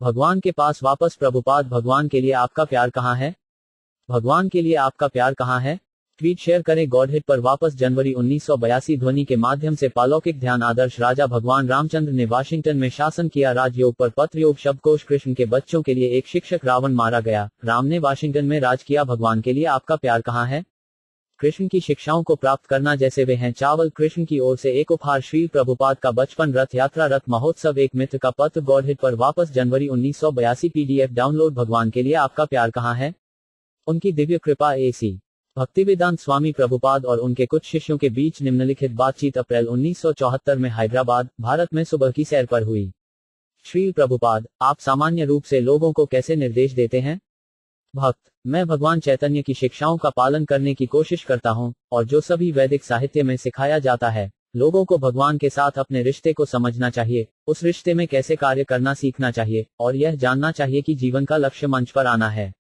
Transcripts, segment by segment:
भगवान के पास वापस। प्रभुपाद, भगवान के लिए आपका प्यार कहाँ है? भगवान के लिए आपका प्यार कहाँ है? ट्वीट शेयर करें। गॉडहेड पर वापस। जनवरी 1982। ध्वनि के माध्यम से पालौकिक ध्यान। आदर्श राजा भगवान रामचंद्र ने वाशिंगटन में शासन किया। राजयोग पर पत्र। योग शब्दकोश। कृष्ण के बच्चों के लिए एक शिक्षक। रावण मारा गया। राम ने वाशिंगटन में राज किया। भगवान के लिए आपका प्यार कहाँ है? कृष्ण की शिक्षाओं को प्राप्त करना जैसे वे हैं चावल। कृष्ण की ओर से एक उपहार। श्री प्रभुपाद का बचपन। रथ यात्रा। रथ महोत्सव। एक मित्र का पत्र। गॉडहेड पर वापस। जनवरी 1982। PDF download. भगवान के लिए आपका प्यार कहाँ है? उनकी दिव्य कृपा। AC भक्तिवेदांत स्वामी प्रभुपाद और उनके कुछ शिष्यों के बीच निम्नलिखित बातचीत अप्रैल 1974 में हैदराबाद, भारत में सुबह की सैर पर हुई। श्री प्रभुपाद, आप सामान्य रूप से लोगों को कैसे निर्देश देते हैं? भक्त, मैं भगवान चैतन्य की शिक्षाओं का पालन करने की कोशिश करता हूं, और जो सभी वैदिक साहित्य में सिखाया जाता है, लोगों को भगवान के साथ अपने रिश्ते को समझना चाहिए, उस रिश्ते में कैसे कार्य करना सीखना चाहिए, और यह जानना चाहिए कि जीवन का लक्ष्य मंच पर आना है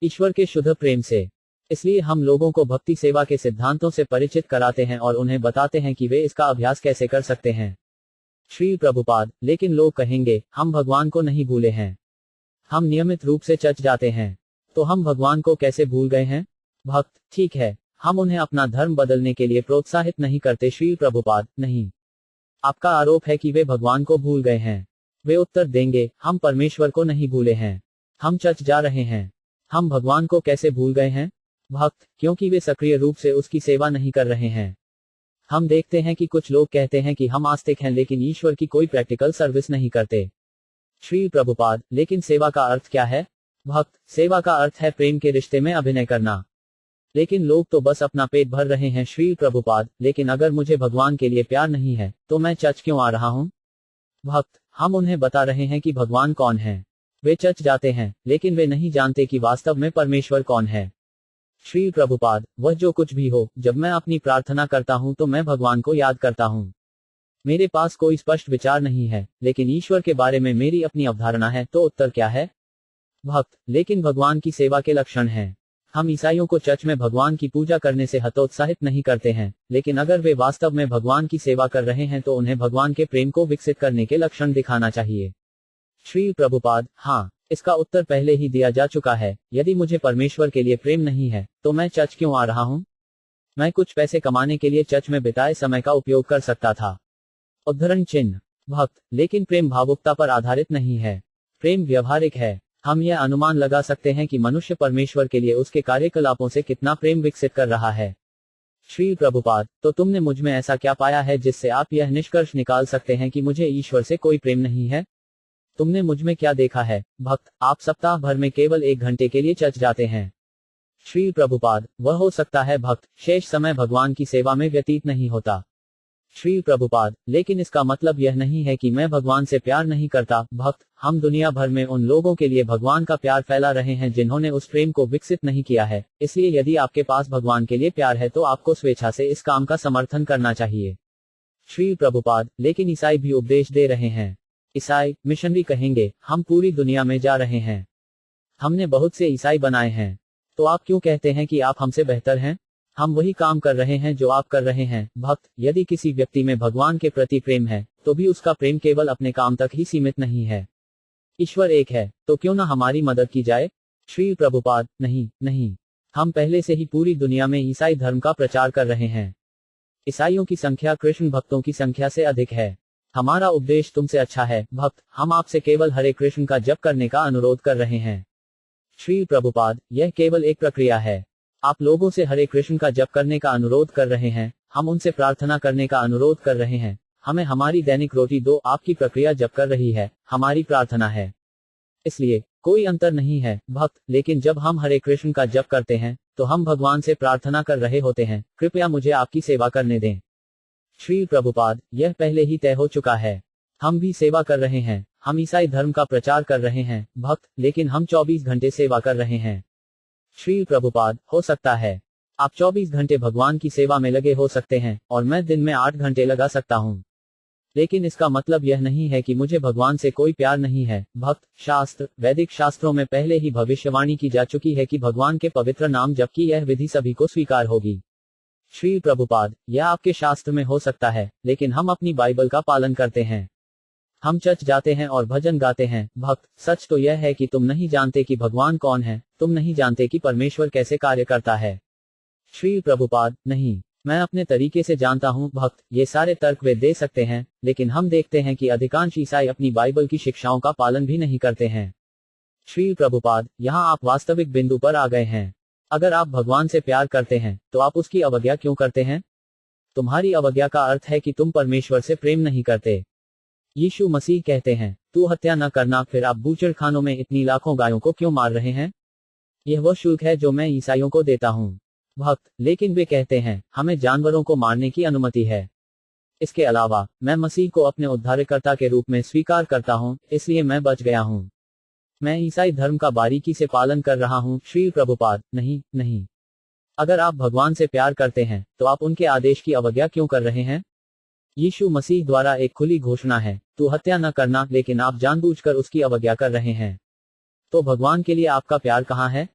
ईश्वर के शुद्ध प्रेम से। इसलिए हम लोगों को भक्ति सेवा के सिद्धांतों से परिचित कराते हैं और उन्हें बताते हैं कि वे इसका अभ्यास कैसे कर सकते हैं। श्री प्रभुपाद, लेकिन लोग कहेंगे, हम भगवान को नहीं भूले हैं, हम नियमित रूप से चर्च जाते हैं, तो हम भगवान को कैसे भूल गए हैं? भक्त, ठीक है, हम उन्हें अपना धर्म बदलने के लिए प्रोत्साहित नहीं करते। श्री प्रभुपाद, नहीं, आपका आरोप है कि वे भगवान को भूल गए हैं। वे उत्तर देंगे, हम परमेश्वर को नहीं भूले हैं, हम चर्च जा रहे हैं। हम भगवान को कैसे भूल गए हैं? भक्त, क्योंकि वे सक्रिय रूप से उसकी सेवा नहीं कर रहे हैं। हम देखते हैं कि कुछ लोग कहते हैं कि हम आस्तिक हैं लेकिन ईश्वर की कोई प्रैक्टिकल सर्विस नहीं करते। श्री प्रभुपाद, लेकिन सेवा का अर्थ क्या है? भक्त, सेवा का अर्थ है प्रेम के रिश्ते में अभिनय करना। लेकिन लोग तो बस अपना पेट भर रहे हैं। श्री प्रभुपाद, लेकिन अगर मुझे भगवान के लिए प्यार नहीं है, तो मैं चर्च क्यों आ रहा हूं? भक्त, हम उन्हें बता रहे हैं कि भगवान कौन है। वे चर्च जाते हैं, लेकिन वे नहीं जानते कि वास्तव में परमेश्वर कौन है। श्री प्रभुपाद, वह जो कुछ भी हो, जब मैं अपनी प्रार्थना करता हूं तो मैं भगवान को याद करता हूं। मेरे पास कोई स्पष्ट विचार नहीं है, लेकिन ईश्वर के बारे में मेरी अपनी अवधारणा है। तो उत्तर क्या है? भक्त, लेकिन भगवान की सेवा के लक्षण हैं। हम ईसाइयों को चर्च में भगवान की पूजा करने से हतोत्साहित नहीं करते हैं, लेकिन अगर वे वास्तव में भगवान की सेवा कर रहे हैं तो उन्हें भगवान के प्रेम को विकसित करने के लक्षण दिखाना चाहिए। श्री प्रभुपाद, हाँ, इसका उत्तर पहले ही दिया जा चुका है। यदि मुझे परमेश्वर के लिए प्रेम नहीं है, तो मैं चर्च क्यों आ रहा हूं? मैं कुछ पैसे कमाने के लिए चर्च में बिताए समय का उपयोग कर सकता था। उद्धरण चिन्ह। भक्त, लेकिन प्रेम भावुकता पर आधारित नहीं है, प्रेम व्यवहारिक है। हम यह अनुमान लगा सकते हैं कि मनुष्य परमेश्वर के लिए उसके कार्यकलापों से कितना प्रेम विकसित कर रहा है। श्री प्रभुपाद, तो तुमने मुझ में ऐसा क्या पाया है जिससे आप यह निष्कर्ष निकाल सकते हैं कि मुझे ईश्वर से कोई प्रेम नहीं है? तुमने मुझ में क्या देखा है? भक्त, आप सप्ताह भर में केवल 1 घंटे के लिए चर्च जाते हैं। श्री प्रभुपाद, वह हो सकता है भक्त, शेष समय भगवान की सेवा में व्यतीत नहीं होता। श्री प्रभुपाद, लेकिन इसका मतलब यह नहीं है कि मैं भगवान से प्यार नहीं करता। भक्त, हम दुनिया भर में उन लोगों के लिए भगवान का प्यार फैला रहे हैं जिन्होंने उस प्रेम को विकसित नहीं किया है। इसलिए यदि आपके पास भगवान के लिए प्यार है तो आपको स्वेच्छा से इस काम का समर्थन करना चाहिए। श्री प्रभुपाद, लेकिन ईसाई भी उपदेश दे रहे हैं। ईसाई मिशनरी कहेंगे, हम पूरी दुनिया में जा रहे हैं, हमने बहुत से ईसाई बनाए हैं, तो आप क्यों कहते हैं कि आप हमसे बेहतर हैं? हम वही काम कर रहे हैं जो आप कर रहे हैं। भक्त, यदि किसी व्यक्ति में भगवान के प्रति प्रेम है, तो भी उसका प्रेम केवल अपने काम तक ही सीमित नहीं है। ईश्वर एक है, तो क्यों ना हमारी मदद की जाए? श्री प्रभुपाद, नहीं नहीं, हम पहले से ही पूरी दुनिया में ईसाई धर्म का प्रचार कर रहे हैं। ईसाइयों की संख्या कृष्ण भक्तों की संख्या से अधिक है। हमारा उपदेश तुमसे अच्छा है। भक्त, हम आपसे केवल हरे कृष्ण का जप करने का अनुरोध कर रहे हैं। श्री प्रभुपाद, यह केवल एक प्रक्रिया है। आप लोगों से हरे कृष्ण का जप करने का अनुरोध कर रहे हैं, हम उनसे प्रार्थना करने का अनुरोध कर रहे हैं। हमें हमारी दैनिक रोटी दो। आपकी प्रक्रिया जप कर रही है, हमारी प्रार्थना है। इसलिए कोई अंतर नहीं है। भक्त, लेकिन जब हम हरे कृष्ण का जप करते हैं, तो हम भगवान से प्रार्थना कर रहे होते हैं, कृपया मुझे आपकी सेवा करने दें। श्री प्रभुपाद, यह पहले ही तय हो चुका है। हम भी सेवा कर रहे हैं, हम ईसाई धर्म का प्रचार कर रहे हैं। भक्त, लेकिन हम 24 घंटे सेवा कर रहे हैं। श्री प्रभुपाद, हो सकता है आप 24 घंटे भगवान की सेवा में लगे हो सकते हैं, और मैं दिन में 8 घंटे लगा सकता हूं, लेकिन इसका मतलब यह नहीं है कि मुझे भगवान से कोई प्यार नहीं है। भक्त, शास्त्र, वैदिक शास्त्रों में पहले ही भविष्यवाणी की जा चुकी है कि भगवान के पवित्र नाम जप की यह विधि सभी को स्वीकार होगी। श्री प्रभुपाद, यह आपके शास्त्र में हो सकता है, लेकिन हम अपनी बाइबल का पालन करते हैं। हम चर्च जाते हैं और भजन गाते हैं। भक्त, सच तो यह है कि तुम नहीं जानते कि भगवान कौन है, तुम नहीं जानते कि परमेश्वर कैसे कार्य करता है। श्री प्रभुपाद, नहीं, मैं अपने तरीके से जानता हूं। भक्त, ये सारे तर्क वे दे सकते हैं, लेकिन हम देखते हैं कि अधिकांश ईसाई अपनी बाइबल की शिक्षाओं का पालन भी नहीं करते हैं। श्री प्रभुपाद, यहाँ आप वास्तविक बिंदु पर आ गए हैं। अगर आप भगवान से प्यार करते हैं, तो आप उसकी अवज्ञा क्यों करते हैं? तुम्हारी अवज्ञा का अर्थ है कि तुम परमेश्वर से प्रेम नहीं करते। यीशु मसीह कहते हैं, तू हत्या न करना, फिर आप बूचड़खानों में इतनी लाखों गायों को क्यों मार रहे हैं? यह वह शुल्क है जो मैं ईसाइयों को देता हूँ। भक्त, लेकिन वे कहते हैं, हमें जानवरों को मारने की अनुमति है। इसके अलावा, मैं मसीह को अपने उद्धारकर्ता के रूप में स्वीकार करता हूँ, इसलिए मैं बच गया हूँ। मैं ईसाई धर्म का बारीकी से पालन कर रहा हूँ। श्री प्रभुपाद, नहीं, नहीं। अगर आप भगवान से प्यार करते हैं, तो आप उनके आदेश की अवज्ञा क्यों कर रहे हैं? यीशु मसीह द्वारा एक खुली घोषणा है, तू हत्या न करना, लेकिन आप जानबूझकर उसकी अवज्ञा कर रहे हैं। तो भगवान के लिए आपका प्यार कहाँ है?